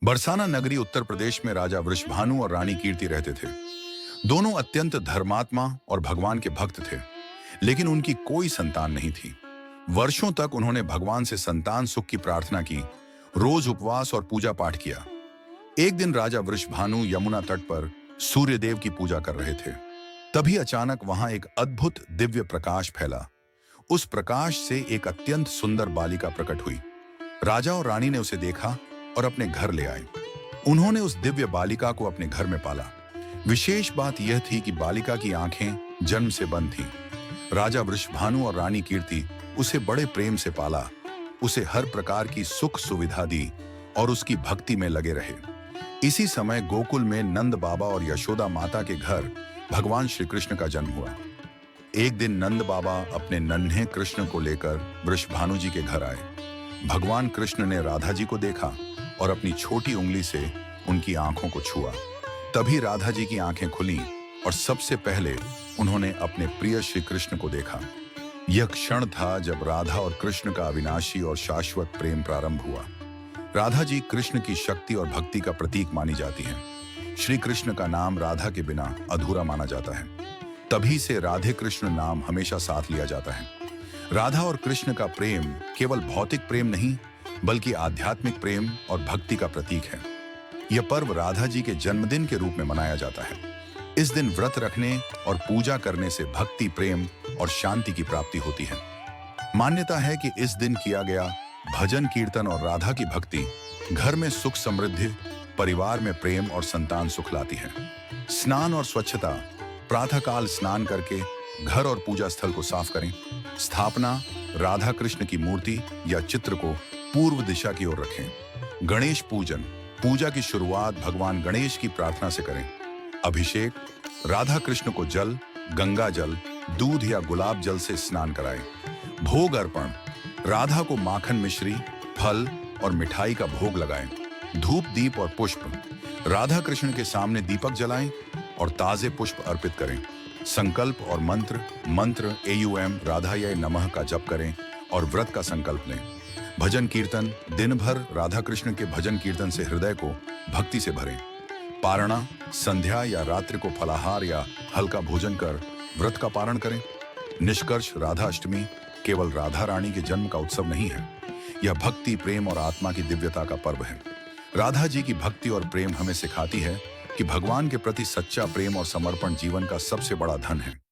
बरसाना नगरी उत्तर प्रदेश में राजा वृषभानु और रानी कीर्ति रहते थे। दोनों अत्यंत धर्मात्मा और भगवान के भक्त थे, लेकिन उनकी कोई संतान नहीं थी। वर्षों तक उन्होंने भगवान से संतान सुख की प्रार्थना की, रोज उपवास और पूजा पाठ किया। एक दिन राजा वृषभानु यमुना तट पर सूर्यदेव की पूजा कर रहे थे। तभी अचानक वहां एक अद्भुत दिव्य प्रकाश फैला। उस प्रकाश से एक अत्यंत सुंदर बालिका प्रकट हुई। राजा और रानी ने उसे देखा और अपने घर ले आए। उन्होंने उस दिव्य बालिका को अपने घर में पाला। विशेष बात यह थी कि बालिका की आंखें जन्म से बंद थीं। राजा वृषभानु और रानी कीर्ति उसे बड़े प्रेम से पाला, उसे हर प्रकार की सुख सुविधा दी और उसकी भक्ति में लगे रहे। इसी समय गोकुल में नंद बाबा और यशोदा माता के घर भगवान श्री कृष्ण का जन्म हुआ। एक दिन नंद बाबा अपने नन्हे कृष्ण को लेकर वृषभानु जी के घर आए। भगवान कृष्ण ने राधा जी को देखा और अपनी छोटी उंगली से उनकी आंखों को छुआ। तभी राधा जी की आंखें खुलीं और सबसे पहले उन्होंने अपने प्रिय श्री कृष्ण को देखा। यह क्षण था जब राधा और कृष्ण का अविनाशी और शाश्वत प्रेम प्रारंभ हुआ। राधा जी कृष्ण की शक्ति और भक्ति का प्रतीक मानी जाती हैं। श्री कृष्ण का नाम राधा के बिना अधूरा माना जाता है। तभी से राधे कृष्ण नाम हमेशा साथ लिया जाता है। राधा और कृष्ण का प्रेम केवल भौतिक प्रेम नहीं, बल्कि आध्यात्मिक प्रेम और भक्ति का प्रतीक है। यह पर्व राधा जी के जन्मदिन के रूप में मनाया जाता है। इस दिन व्रत रखने और पूजा करने से भक्ति, प्रेम और शांति की प्राप्ति होती है। मान्यता है कि इस दिन किया गया भजन, कीर्तन और राधा की भक्ति घर में सुख समृद्धि, परिवार में प्रेम और संतान सुख लाती है। स्नान और स्वच्छता। प्रातःकाल स्नान करके घर और पूजा स्थल को साफ करें। स्थापना, राधा कृष्ण की मूर्ति या चित्र को पूर्व दिशा की ओर रखें। गणेश पूजन। पूजा की शुरुआत भगवान गणेश की प्रार्थना से करें। अभिषेक। राधा कृष्ण को जल, गंगा जल, दूध या गुलाब जल से स्नान कराएं। भोग अर्पण। राधा को माखन, मिश्री, फल और मिठाई का भोग लगाएं। धूप, दीप और पुष्प। राधा कृष्ण के सामने दीपक जलाएं और ताजे पुष्प अर्पित करें। संकल्प और मंत्र AUM राधाय नमः का जप करें और व्रत का संकल्प लें। भजन कीर्तन। दिन भर राधा कृष्ण के भजन कीर्तन से हृदय को भक्ति से भरें। पारणा। संध्या या रात्रि को फलाहार या हल्का भोजन कर व्रत का पारण करें। निष्कर्ष, राधा अष्टमी केवल राधा रानी के जन्म का उत्सव नहीं है। यह भक्ति, प्रेम और आत्मा की दिव्यता का पर्व है। राधा जी की भक्ति और प्रेम हमें सिखाती है कि भगवान के प्रति सच्चा प्रेम और समर्पण जीवन का सबसे बड़ा धन है।